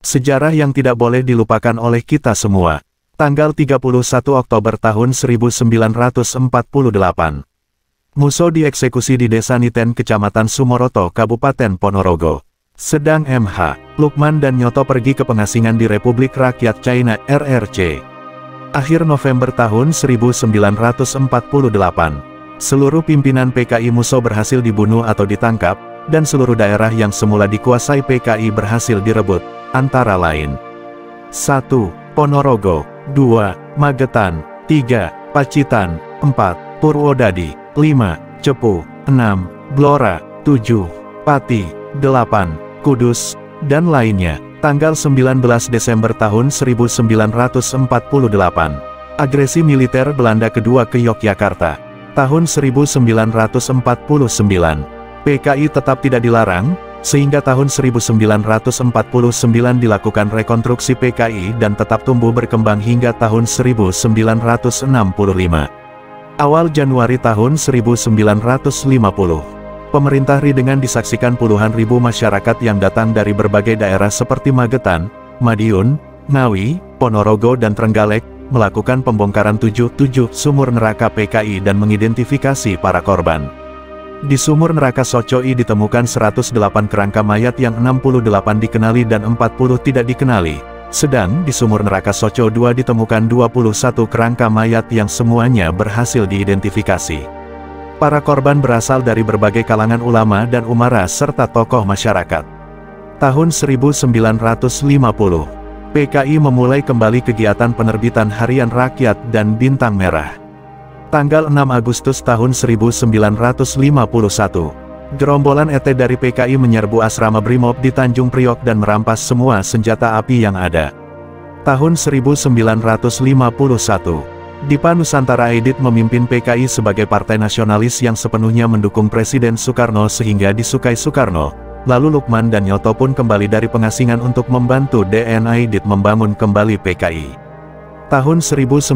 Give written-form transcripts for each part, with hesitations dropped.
Sejarah yang tidak boleh dilupakan oleh kita semua. Tanggal 31 Oktober tahun 1948. Muso dieksekusi di Desa Niten, Kecamatan Sumoroto, Kabupaten Ponorogo. Sedang MH, Lukman dan Nyoto pergi ke pengasingan di Republik Rakyat China (RRC). Akhir November tahun 1948, seluruh pimpinan PKI Muso berhasil dibunuh atau ditangkap, dan seluruh daerah yang semula dikuasai PKI berhasil direbut, antara lain 1. Ponorogo, 2. Magetan, 3. Pacitan, 4. Purwodadi, 5. Cepu, 6. Blora, 7. Pati, 8. Kudus, dan lainnya. Tanggal 19 Desember tahun 1948. Agresi militer Belanda kedua ke Yogyakarta. Tahun 1949. PKI tetap tidak dilarang, sehingga tahun 1949 dilakukan rekonstruksi PKI dan tetap tumbuh berkembang hingga tahun 1965. Awal Januari tahun 1950. Pemerintah RI dengan disaksikan puluhan ribu masyarakat yang datang dari berbagai daerah seperti Magetan, Madiun, Ngawi, Ponorogo dan Trenggalek, melakukan pembongkaran 7 sumur neraka PKI dan mengidentifikasi para korban. Di sumur neraka Socoi ditemukan 108 kerangka mayat yang 68 dikenali dan 40 tidak dikenali, sedang di sumur neraka Soco II ditemukan 21 kerangka mayat yang semuanya berhasil diidentifikasi. Para korban berasal dari berbagai kalangan ulama dan umara serta tokoh masyarakat. Tahun 1950, PKI memulai kembali kegiatan penerbitan Harian Rakyat dan Bintang Merah. Tanggal 6 Agustus tahun 1951, gerombolan ET dari PKI menyerbu asrama Brimob di Tanjung Priok dan merampas semua senjata api yang ada. Tahun 1951, Dipa Nusantara Aidit memimpin PKI sebagai partai nasionalis yang sepenuhnya mendukung Presiden Soekarno sehingga disukai Soekarno. Lalu Lukman dan Nyoto pun kembali dari pengasingan untuk membantu DN Aidit membangun kembali PKI. Tahun 1955,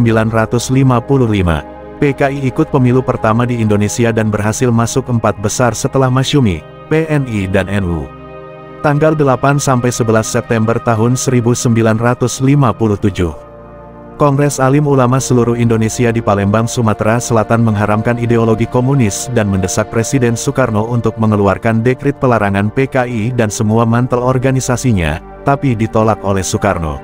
PKI ikut pemilu pertama di Indonesia dan berhasil masuk 4 besar setelah Masyumi, PNI dan NU. Tanggal 8–11 September tahun 1957. Kongres Alim Ulama seluruh Indonesia di Palembang, Sumatera Selatan mengharamkan ideologi komunis dan mendesak Presiden Soekarno untuk mengeluarkan dekret pelarangan PKI dan semua mantel organisasinya, tapi ditolak oleh Soekarno.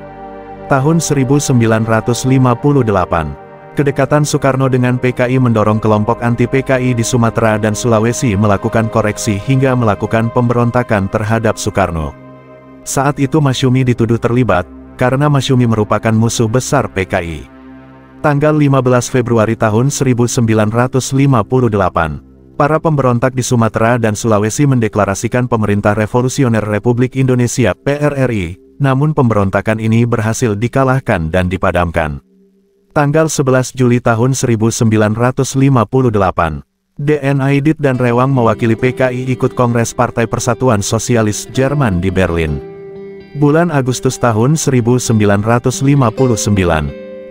Tahun 1958, kedekatan Soekarno dengan PKI mendorong kelompok anti-PKI di Sumatera dan Sulawesi melakukan koreksi hingga melakukan pemberontakan terhadap Soekarno. Saat itu Masyumi dituduh terlibat, karena Masyumi merupakan musuh besar PKI. Tanggal 15 Februari tahun 1958, para pemberontak di Sumatera dan Sulawesi mendeklarasikan Pemerintah Revolusioner Republik Indonesia (PRRI), namun pemberontakan ini berhasil dikalahkan dan dipadamkan. Tanggal 11 Juli tahun 1958, DN Aidit dan Rewang mewakili PKI ikut Kongres Partai Persatuan Sosialis Jerman di Berlin. Bulan Agustus tahun 1959,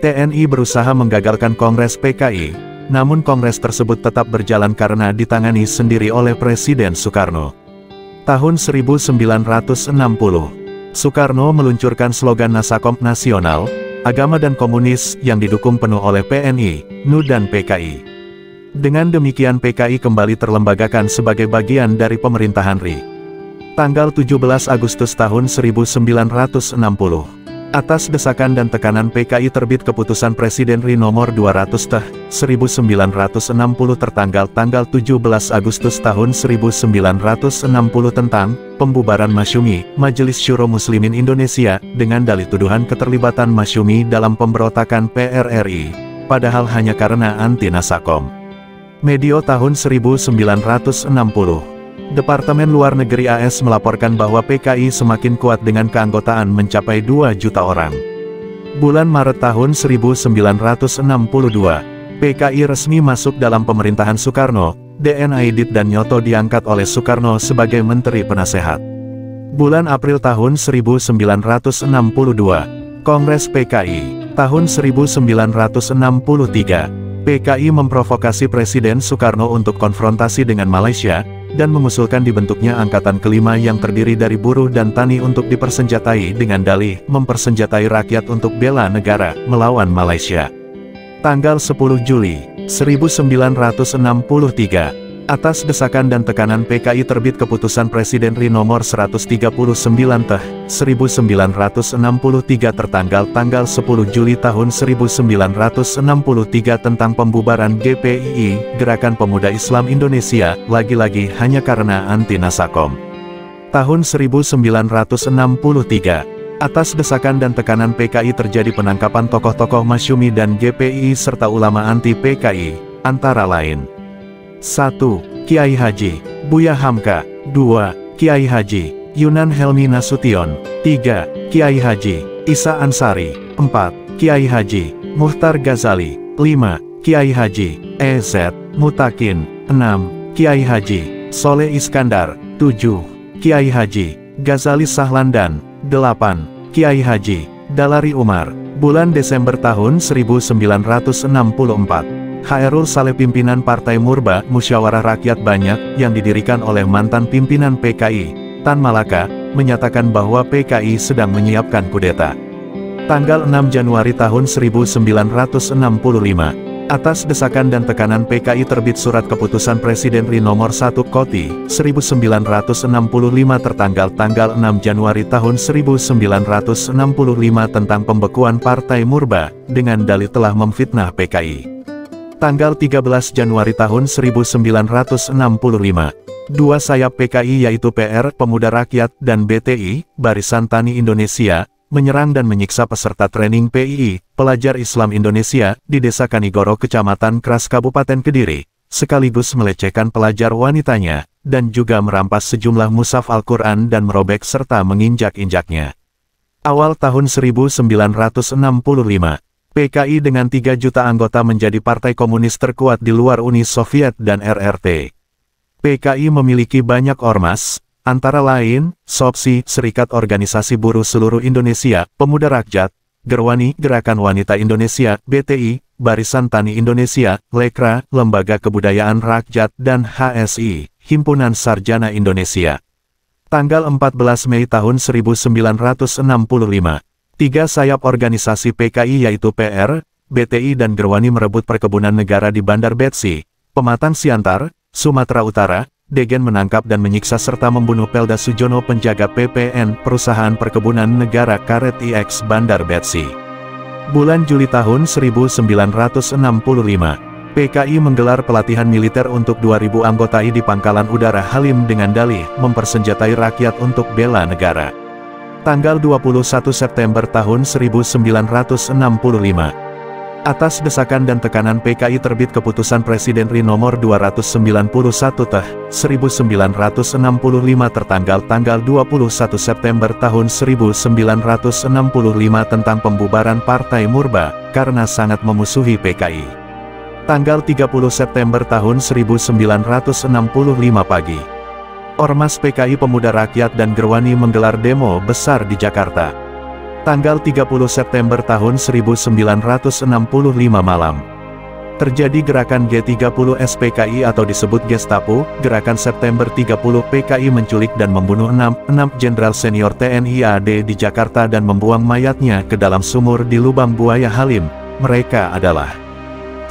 TNI berusaha menggagalkan Kongres PKI, namun Kongres tersebut tetap berjalan karena ditangani sendiri oleh Presiden Soekarno. Tahun 1960, Soekarno meluncurkan slogan Nasakom Nasional, Agama dan Komunis yang didukung penuh oleh PNI, NU dan PKI. Dengan demikian PKI kembali terlembagakan sebagai bagian dari pemerintahan RI. Tanggal 17 Agustus tahun 1960. Atas desakan dan tekanan PKI terbit Keputusan Presiden RI Nomor 200/1960 tertanggal tanggal 17 Agustus tahun 1960 tentang pembubaran Masyumi, Majelis Syuro Muslimin Indonesia, dengan dalih tuduhan keterlibatan Masyumi dalam pemberontakan PRRI, padahal hanya karena anti Nasakom. Medio tahun 1960. Departemen Luar Negeri AS melaporkan bahwa PKI semakin kuat dengan keanggotaan mencapai 2 juta orang. Bulan Maret tahun 1962, PKI resmi masuk dalam pemerintahan Soekarno, DN Aidit dan Nyoto diangkat oleh Soekarno sebagai Menteri Penasehat. Bulan April tahun 1962, Kongres PKI. Tahun 1963, PKI memprovokasi Presiden Soekarno untuk konfrontasi dengan Malaysia, dan mengusulkan dibentuknya angkatan kelima yang terdiri dari buruh dan tani untuk dipersenjatai dengan dalih mempersenjatai rakyat untuk bela negara melawan Malaysia. Tanggal 10 Juli 1963. Atas desakan dan tekanan PKI terbit Keputusan Presiden RI Nomor 139 Teh 1963 tertanggal tanggal 10 Juli tahun 1963 tentang pembubaran GPII, Gerakan Pemuda Islam Indonesia, lagi-lagi hanya karena anti Nasakom. Tahun 1963. Atas desakan dan tekanan PKI terjadi penangkapan tokoh-tokoh Masyumi dan GPII serta ulama anti PKI, antara lain 1. Kiai Haji Buya Hamka. 2. Kiai Haji Yunan Helmi Nasution. 3. Kiai Haji Isa Ansari. 4. Kiai Haji Muhtar Ghazali. 5. Kiai Haji EZ Mutakin. 6. Kiai Haji Soleh Iskandar. 7. Kiai Haji Ghazali Sahlandan. 8. Kiai Haji Dalari Umar. Bulan Desember tahun 1964. Khairul Saleh pimpinan Partai Murba Musyawarah Rakyat Banyak yang didirikan oleh mantan pimpinan PKI, Tan Malaka, menyatakan bahwa PKI sedang menyiapkan kudeta. Tanggal 6 Januari tahun 1965. Atas desakan dan tekanan PKI terbit Surat Keputusan Presiden RI Nomor 1 Koti 1965 tertanggal tanggal 6 Januari tahun 1965 tentang pembekuan Partai Murba dengan dalih telah memfitnah PKI. Tanggal 13 Januari tahun 1965, dua sayap PKI yaitu PR Pemuda Rakyat dan BTI, Barisan Tani Indonesia, menyerang dan menyiksa peserta training PII, pelajar Islam Indonesia, di Desa Kanigoro Kecamatan Kras Kabupaten Kediri, sekaligus melecehkan pelajar wanitanya, dan juga merampas sejumlah mushaf Al-Quran dan merobek serta menginjak-injaknya. Awal tahun 1965, PKI dengan 3 juta anggota menjadi partai komunis terkuat di luar Uni Soviet dan RRT. PKI memiliki banyak ormas, antara lain, SOPSI, Serikat Organisasi Buruh Seluruh Indonesia, Pemuda Rakyat, Gerwani, Gerakan Wanita Indonesia, BTI, Barisan Tani Indonesia, Lekra, Lembaga Kebudayaan Rakyat, dan HSI, Himpunan Sarjana Indonesia. Tanggal 14 Mei tahun 1965. 3 sayap organisasi PKI yaitu PR, BTI dan Gerwani merebut perkebunan negara di Bandar Betsi, Pematang Siantar, Sumatera Utara. Degen menangkap dan menyiksa serta membunuh Pelda Sujono penjaga PPN, Perusahaan Perkebunan Negara Karet IX Bandar Betsi. Bulan Juli tahun 1965, PKI menggelar pelatihan militer untuk 2.000 anggota di Pangkalan Udara Halim dengan dalih mempersenjatai rakyat untuk bela negara. Tanggal 21 September tahun 1965. Atas desakan dan tekanan PKI terbit Keputusan Presiden RI Nomor 291 Teh 1965 tertanggal tanggal 21 September tahun 1965 tentang pembubaran Partai Murba karena sangat memusuhi PKI. Tanggal 30 September tahun 1965 pagi. Ormas PKI Pemuda Rakyat dan Gerwani menggelar demo besar di Jakarta. Tanggal 30 September tahun 1965 malam. Terjadi gerakan G30 SPKI atau disebut Gestapo, Gerakan September 30 PKI menculik dan membunuh 6 jenderal senior TNI AD di Jakarta dan membuang mayatnya ke dalam sumur di Lubang Buaya Halim. Mereka adalah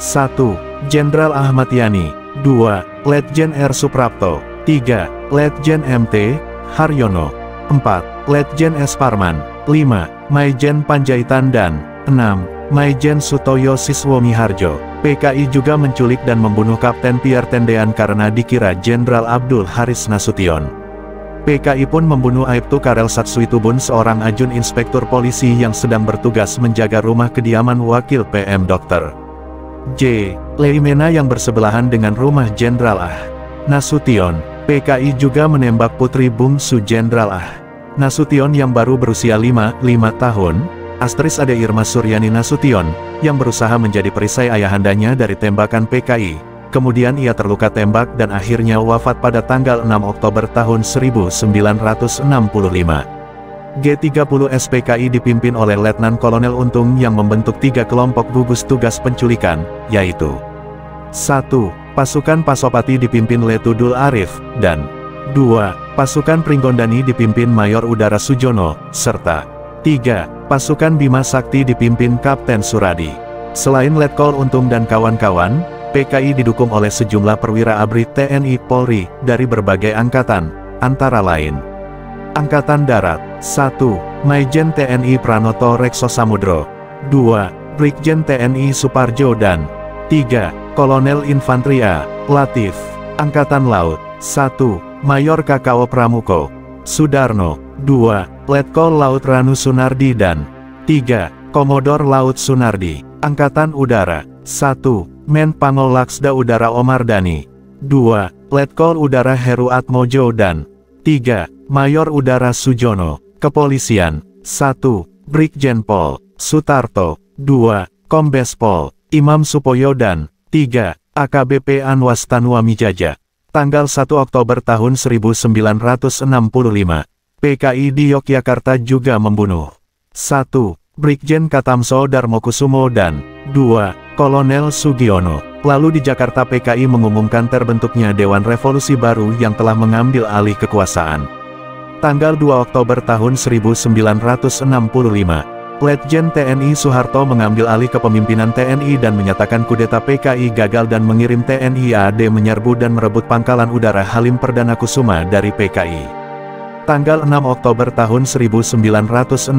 1. Jenderal Ahmad Yani, 2. Letjen R. Suprapto, 3. Letjen MT. Haryono, 4. Letjen S. Parman, 5. Maijen Panjaitan dan 6. Maijen Sutoyo Siswomiharjo. PKI juga menculik dan membunuh Kapten Pierre Tendean karena dikira Jenderal Abdul Haris Nasution. PKI pun membunuh Aibtu Karel Satsuitubun, seorang ajun inspektur polisi yang sedang bertugas menjaga rumah kediaman Wakil PM Dr. J. Leimena yang bersebelahan dengan rumah Jenderal Nasution. PKI juga menembak putri bungsu Jenderal Nasution yang baru berusia 5 tahun, Astris Ade Irma Suryani Nasution, yang berusaha menjadi perisai ayahandanya dari tembakan PKI. Kemudian ia terluka tembak dan akhirnya wafat pada tanggal 6 Oktober tahun 1965. G30 SPKI dipimpin oleh Letnan Kolonel Untung yang membentuk 3 kelompok gugus tugas penculikan, yaitu 1. Pasukan Pasopati dipimpin Letudul Arif, dan 2. Pasukan Pringgondani dipimpin Mayor Udara Sujono, serta 3. Pasukan Bima Sakti dipimpin Kapten Suradi. Selain Letkol Untung dan kawan-kawan, PKI didukung oleh sejumlah perwira ABRI TNI Polri dari berbagai angkatan, antara lain Angkatan Darat, 1. Maijen TNI Pranoto Rekso Samudro, 2. Brigjen TNI Suparjo dan 3. Kolonel Infanteri A. Latif. Angkatan Laut, 1. Mayor KKO Pramuko Sudarno, 2. Letkol Laut Ranu Sunardi dan 3. Komodor Laut Sunardi. Angkatan Udara, 1. Men Pangol Laksda Udara Omar Dhani, 2. Letkol Udara Heru Atmojo dan 3. Mayor Udara Sujono. Kepolisian, 1. Brigjen Pol Sutarto, 2. Kombes Pol Imam Supoyo dan 3. AKBP Anwas Tanua Mijaja. Tanggal 1 Oktober tahun 1965, PKI di Yogyakarta juga membunuh 1. Brigjen Katamso Darmokusumo dan 2. Kolonel Sugiono. Lalu di Jakarta PKI mengumumkan terbentuknya Dewan Revolusi Baru yang telah mengambil alih kekuasaan. Tanggal 2 Oktober tahun 1965, Letjen TNI Soeharto mengambil alih kepemimpinan TNI dan menyatakan kudeta PKI gagal dan mengirim TNI AD menyerbu dan merebut Pangkalan Udara Halim Perdana Kusuma dari PKI. Tanggal 6 Oktober tahun 1965,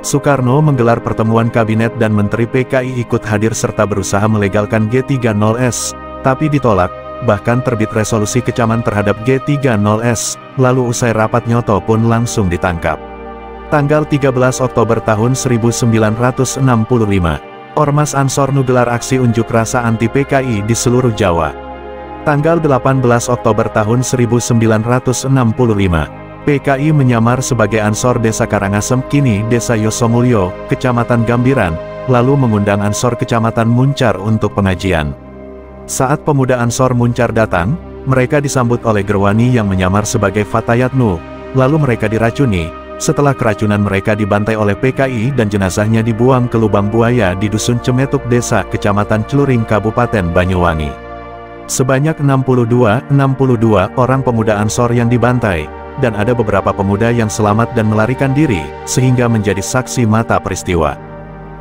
Soekarno menggelar pertemuan kabinet dan menteri PKI ikut hadir serta berusaha melegalkan G30S, tapi ditolak. Bahkan terbit resolusi kecaman terhadap G30S, lalu usai rapat nyoto pun langsung ditangkap. Tanggal 13 Oktober tahun 1965, Ormas Ansor Nu gelar aksi unjuk rasa anti-PKI di seluruh Jawa. Tanggal 18 Oktober tahun 1965, PKI menyamar sebagai Ansor Desa Karangasem kini Desa Yosomulyo, Kecamatan Gambiran, lalu mengundang Ansor Kecamatan Muncar untuk pengajian. Saat pemuda Ansor Muncar datang, mereka disambut oleh Gerwani yang menyamar sebagai Fatayatnu, lalu mereka diracuni. Setelah keracunan mereka dibantai oleh PKI dan jenazahnya dibuang ke lubang buaya di Dusun Cemetuk Desa Kecamatan Celuring Kabupaten Banyuwangi. Sebanyak 62 orang pemuda Ansor yang dibantai, dan ada beberapa pemuda yang selamat dan melarikan diri, sehingga menjadi saksi mata peristiwa.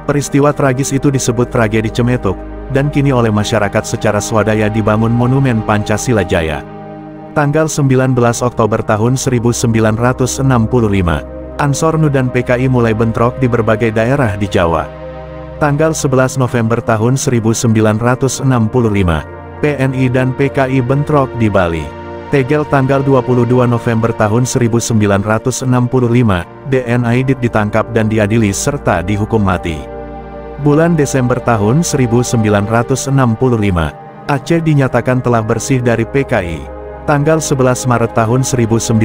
Peristiwa tragis itu disebut tragedi Cemetuk, dan kini oleh masyarakat secara swadaya dibangun Monumen Pancasila Jaya. Tanggal 19 Oktober tahun 1965, Ansor Nu dan PKI mulai bentrok di berbagai daerah di Jawa. Tanggal 11 November tahun 1965, PNI dan PKI bentrok di Bali. Tegel tanggal 22 November tahun 1965, DN Aidit ditangkap dan diadili serta dihukum mati. Bulan Desember tahun 1965, Aceh dinyatakan telah bersih dari PKI. Tanggal 11 Maret tahun 1966,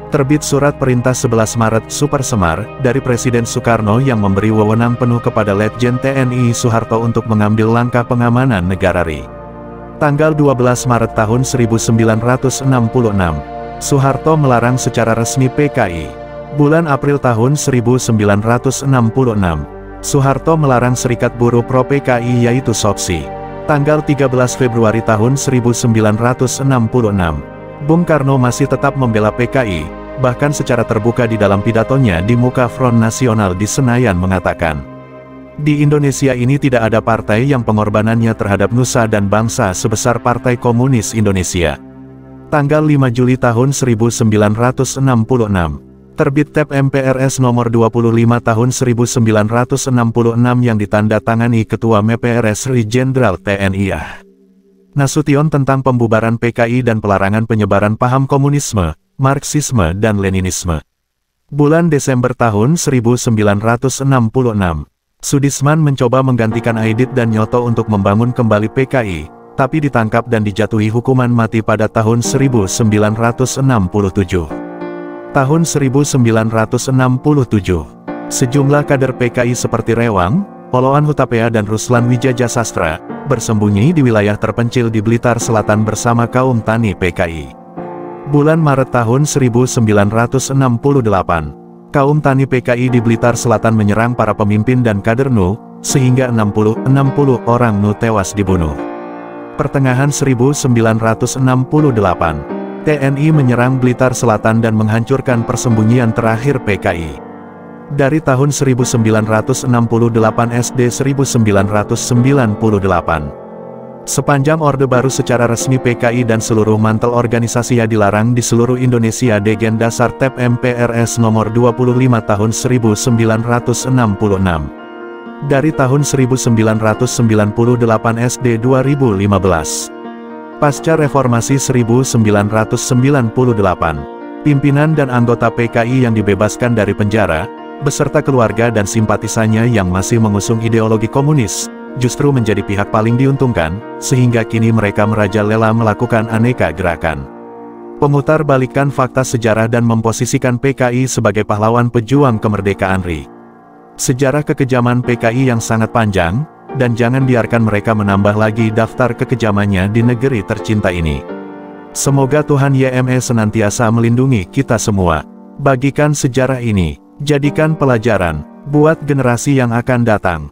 terbit surat perintah 11 Maret Super Semar dari Presiden Soekarno yang memberi wewenang penuh kepada Letjen TNI Soeharto untuk mengambil langkah pengamanan negara RI. Tanggal 12 Maret tahun 1966, Soeharto melarang secara resmi PKI. Bulan April tahun 1966, Soeharto melarang Serikat Buruh Pro PKI yaitu SOPSI. Tanggal 13 Februari tahun 1966, Bung Karno masih tetap membela PKI, bahkan secara terbuka di dalam pidatonya di muka Front Nasional di Senayan mengatakan, "Di Indonesia ini tidak ada partai yang pengorbanannya terhadap nusa dan bangsa sebesar Partai Komunis Indonesia." Tanggal 5 Juli tahun 1966, terbit TEP MPRS nomor 25 tahun 1966 yang ditandatangani Ketua MPRS RI Jenderal TNI Nasution tentang pembubaran PKI dan pelarangan penyebaran paham komunisme, Marxisme dan Leninisme. Bulan Desember tahun 1966, Sudisman mencoba menggantikan Aidit dan Nyoto untuk membangun kembali PKI, tapi ditangkap dan dijatuhi hukuman mati pada tahun 1967. Tahun 1967, sejumlah kader PKI seperti Rewang, Poloan Hutapea dan Ruslan Wijaya Sastra, bersembunyi di wilayah terpencil di Blitar Selatan bersama kaum tani PKI. Bulan Maret tahun 1968, kaum tani PKI di Blitar Selatan menyerang para pemimpin dan kader NU, sehingga 60 orang Nu tewas dibunuh. Pertengahan 1968, TNI menyerang Blitar Selatan dan menghancurkan persembunyian terakhir PKI. Dari tahun 1968 SD 1998. Sepanjang Orde Baru secara resmi PKI dan seluruh mantel organisasinya dilarang di seluruh Indonesia. Degen Dasar TEP MPRS nomor 25 tahun 1966. Dari tahun 1998 SD 2015. Pasca Reformasi 1998, pimpinan dan anggota PKI yang dibebaskan dari penjara, beserta keluarga dan simpatisannya yang masih mengusung ideologi komunis, justru menjadi pihak paling diuntungkan, sehingga kini mereka merajalela melakukan aneka gerakan. Pemutarbalikkan fakta sejarah dan memposisikan PKI sebagai pahlawan pejuang kemerdekaan RI. Sejarah kekejaman PKI yang sangat panjang, dan jangan biarkan mereka menambah lagi daftar kekejamannya di negeri tercinta ini. Semoga Tuhan YME senantiasa melindungi kita semua. Bagikan sejarah ini, jadikan pelajaran, buat generasi yang akan datang.